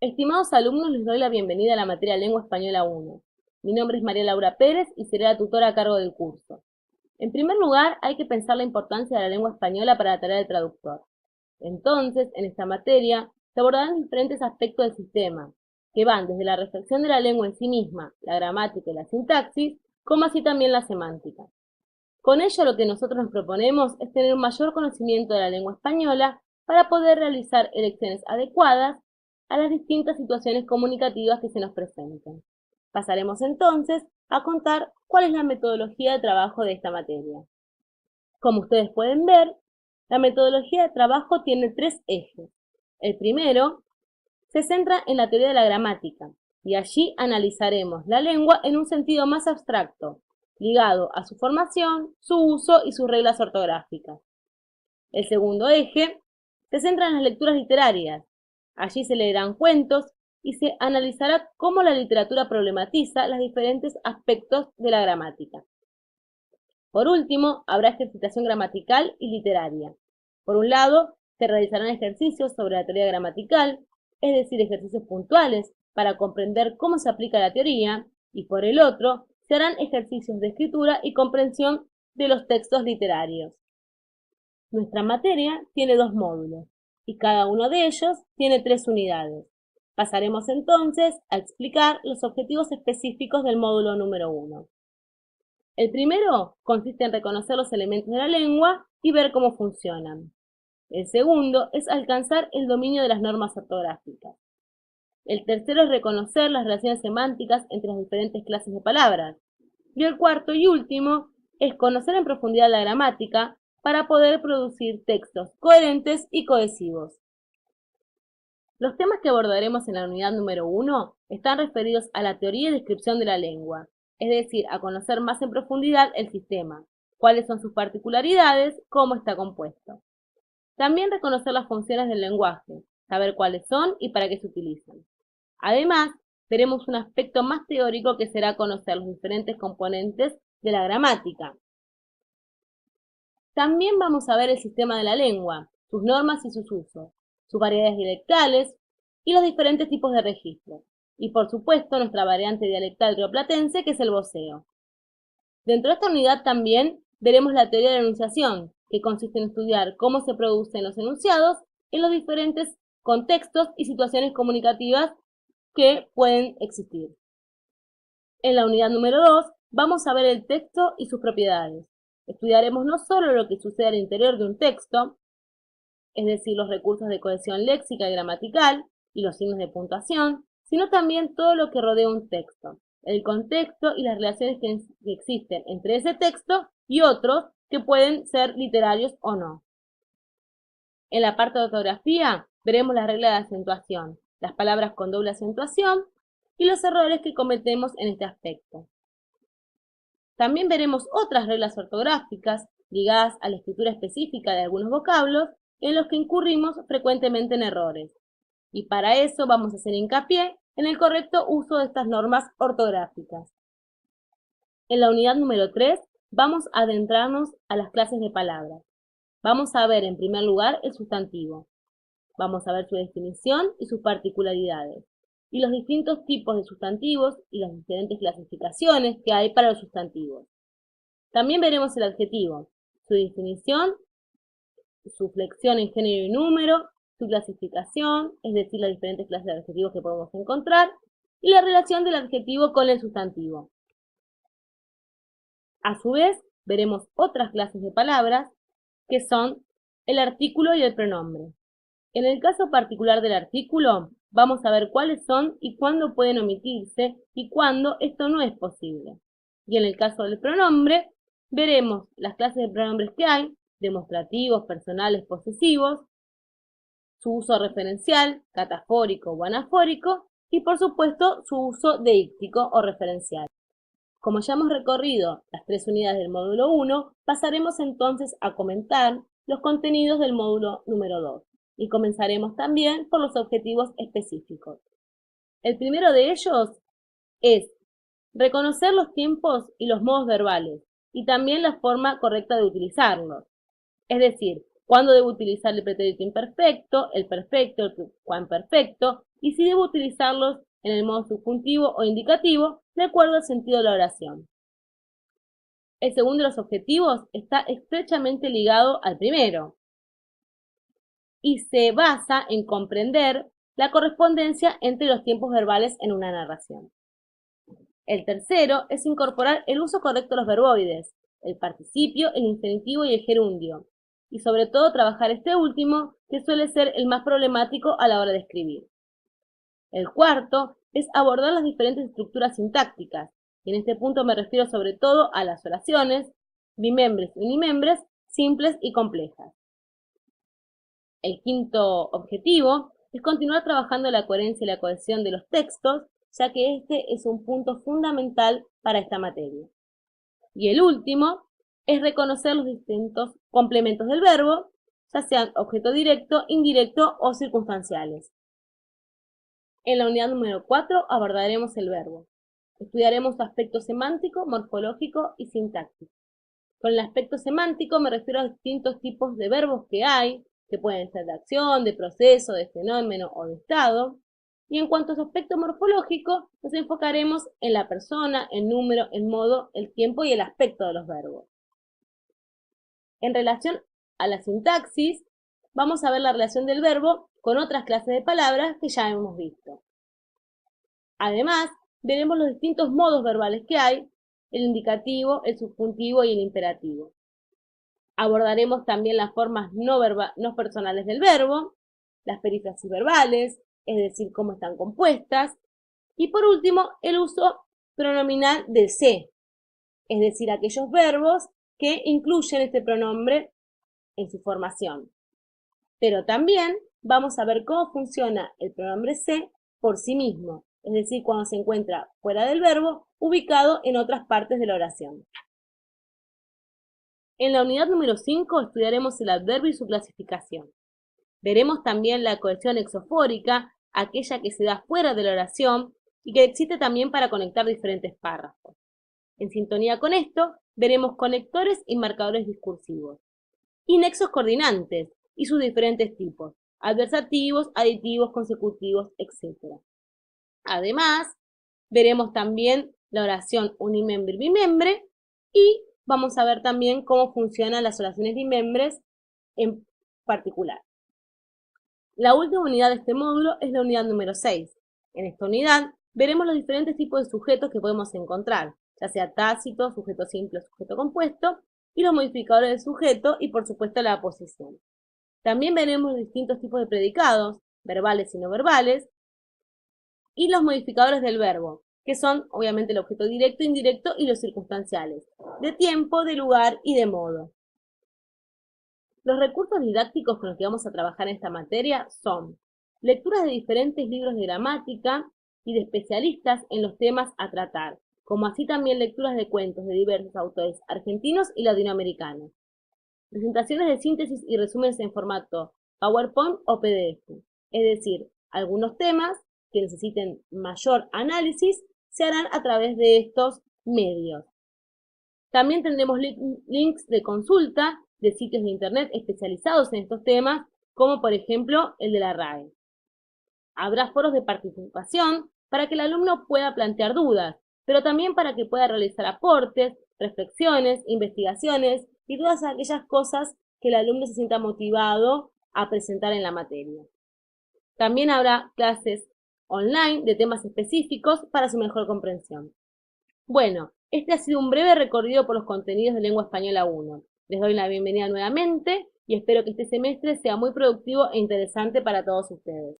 Estimados alumnos, les doy la bienvenida a la materia Lengua Española 1. Mi nombre es María Laura Pérez y seré la tutora a cargo del curso. En primer lugar, hay que pensar la importancia de la lengua española para la tarea del traductor. Entonces, en esta materia, se abordarán diferentes aspectos del sistema, que van desde la reflexión de la lengua en sí misma, la gramática y la sintaxis, como así también la semántica. Con ello, lo que nosotros nos proponemos es tener un mayor conocimiento de la lengua española para poder realizar elecciones adecuadas a las distintas situaciones comunicativas que se nos presenten. Pasaremos entonces a contar cuál es la metodología de trabajo de esta materia. Como ustedes pueden ver, la metodología de trabajo tiene tres ejes. El primero se centra en la teoría de la gramática, y allí analizaremos la lengua en un sentido más abstracto, ligado a su formación, su uso y sus reglas ortográficas. El segundo eje se centra en las lecturas literarias. Allí se leerán cuentos y se analizará cómo la literatura problematiza los diferentes aspectos de la gramática. Por último, habrá ejercitación gramatical y literaria. Por un lado, se realizarán ejercicios sobre la teoría gramatical, es decir, ejercicios puntuales para comprender cómo se aplica la teoría, y por el otro, se harán ejercicios de escritura y comprensión de los textos literarios. Nuestra materia tiene dos módulos, y cada uno de ellos tiene 3 unidades. Pasaremos entonces a explicar los objetivos específicos del módulo número 1. El primero consiste en reconocer los elementos de la lengua y ver cómo funcionan. El segundo es alcanzar el dominio de las normas ortográficas. El tercero es reconocer las relaciones semánticas entre las diferentes clases de palabras. Y el cuarto y último es conocer en profundidad la gramática para poder producir textos coherentes y cohesivos. Los temas que abordaremos en la unidad número 1 están referidos a la teoría y descripción de la lengua, es decir, a conocer más en profundidad el sistema, cuáles son sus particularidades, cómo está compuesto. También reconocer las funciones del lenguaje, saber cuáles son y para qué se utilizan. Además, veremos un aspecto más teórico que será conocer los diferentes componentes de la gramática. También vamos a ver el sistema de la lengua, sus normas y sus usos, sus variedades dialectales y los diferentes tipos de registros. Y por supuesto nuestra variante dialectal rioplatense, que es el voceo. Dentro de esta unidad también veremos la teoría de la enunciación, que consiste en estudiar cómo se producen los enunciados en los diferentes contextos y situaciones comunicativas que pueden existir. En la unidad número 2 vamos a ver el texto y sus propiedades. Estudiaremos no solo lo que sucede al interior de un texto, es decir, los recursos de cohesión léxica y gramatical y los signos de puntuación, sino también todo lo que rodea un texto, el contexto y las relaciones que existen entre ese texto y otros que pueden ser literarios o no. En la parte de ortografía veremos las reglas de acentuación, las palabras con doble acentuación y los errores que cometemos en este aspecto. También veremos otras reglas ortográficas ligadas a la escritura específica de algunos vocablos en los que incurrimos frecuentemente en errores. Y para eso vamos a hacer hincapié en el correcto uso de estas normas ortográficas. En la unidad número 3 vamos a adentrarnos a las clases de palabras. Vamos a ver en primer lugar el sustantivo. Vamos a ver su definición y sus particularidades, y los distintos tipos de sustantivos y las diferentes clasificaciones que hay para los sustantivos. También veremos el adjetivo, su definición, su flexión en género y número, su clasificación, es decir, las diferentes clases de adjetivos que podemos encontrar, y la relación del adjetivo con el sustantivo. A su vez, veremos otras clases de palabras que son el artículo y el pronombre. En el caso particular del artículo, vamos a ver cuáles son y cuándo pueden omitirse y cuándo esto no es posible. Y en el caso del pronombre, veremos las clases de pronombres que hay, demostrativos, personales, posesivos, su uso referencial, catafórico o anafórico, y por supuesto su uso deíctico o referencial. Como ya hemos recorrido las 3 unidades del módulo 1, pasaremos entonces a comentar los contenidos del módulo número 2. Y comenzaremos también por los objetivos específicos. El primero de ellos es reconocer los tiempos y los modos verbales, y también la forma correcta de utilizarlos. Es decir, cuándo debo utilizar el pretérito imperfecto, el perfecto, el cuamperfecto, y si debo utilizarlos en el modo subjuntivo o indicativo, de acuerdo al sentido de la oración. El segundo de los objetivos está estrechamente ligado al primero y se basa en comprender la correspondencia entre los tiempos verbales en una narración. El tercero es incorporar el uso correcto de los verboides, el participio, el infinitivo y el gerundio, y sobre todo trabajar este último, que suele ser el más problemático a la hora de escribir. El cuarto es abordar las diferentes estructuras sintácticas, y en este punto me refiero sobre todo a las oraciones, bimembres y unimembres, simples y complejas. El quinto objetivo es continuar trabajando la coherencia y la cohesión de los textos, ya que este es un punto fundamental para esta materia. Y el último es reconocer los distintos complementos del verbo, ya sean objeto directo, indirecto o circunstanciales. En la unidad número 4 abordaremos el verbo. Estudiaremos su aspecto semántico, morfológico y sintáctico. Con el aspecto semántico me refiero a distintos tipos de verbos que hay, que pueden ser de acción, de proceso, de fenómeno o de estado. Y en cuanto a su aspecto morfológico, nos enfocaremos en la persona, el número, el modo, el tiempo y el aspecto de los verbos. En relación a la sintaxis, vamos a ver la relación del verbo con otras clases de palabras que ya hemos visto. Además, veremos los distintos modos verbales que hay, el indicativo, el subjuntivo y el imperativo. Abordaremos también las formas no personales del verbo, las perífrasis verbales, es decir, cómo están compuestas, y por último, el uso pronominal del se, es decir, aquellos verbos que incluyen este pronombre en su formación. Pero también vamos a ver cómo funciona el pronombre se por sí mismo, es decir, cuando se encuentra fuera del verbo, ubicado en otras partes de la oración. En la unidad número 5 estudiaremos el adverbio y su clasificación. Veremos también la cohesión exofórica, aquella que se da fuera de la oración y que existe también para conectar diferentes párrafos. En sintonía con esto, veremos conectores y marcadores discursivos. Y nexos coordinantes y sus diferentes tipos, adversativos, aditivos, consecutivos, etc. Además, veremos también la oración unimembre-bimembre y vamos a ver también cómo funcionan las oraciones bimembres en particular. La última unidad de este módulo es la unidad número 6. En esta unidad veremos los diferentes tipos de sujetos que podemos encontrar, ya sea tácito, sujeto simple o sujeto compuesto, y los modificadores del sujeto y por supuesto la aposición. También veremos los distintos tipos de predicados, verbales y no verbales, y los modificadores del verbo, que son obviamente el objeto directo, indirecto y los circunstanciales, de tiempo, de lugar y de modo. Los recursos didácticos con los que vamos a trabajar en esta materia son lecturas de diferentes libros de gramática y de especialistas en los temas a tratar, como así también lecturas de cuentos de diversos autores argentinos y latinoamericanos. Presentaciones de síntesis y resúmenes en formato PowerPoint o PDF, es decir, algunos temas que necesiten mayor análisis se harán a través de estos medios. También tendremos links de consulta de sitios de internet especializados en estos temas, como por ejemplo el de la RAE. Habrá foros de participación para que el alumno pueda plantear dudas, pero también para que pueda realizar aportes, reflexiones, investigaciones y todas aquellas cosas que el alumno se sienta motivado a presentar en la materia. También habrá clases online de temas específicos para su mejor comprensión. Bueno, este ha sido un breve recorrido por los contenidos de Lengua Española 1. Les doy la bienvenida nuevamente y espero que este semestre sea muy productivo e interesante para todos ustedes.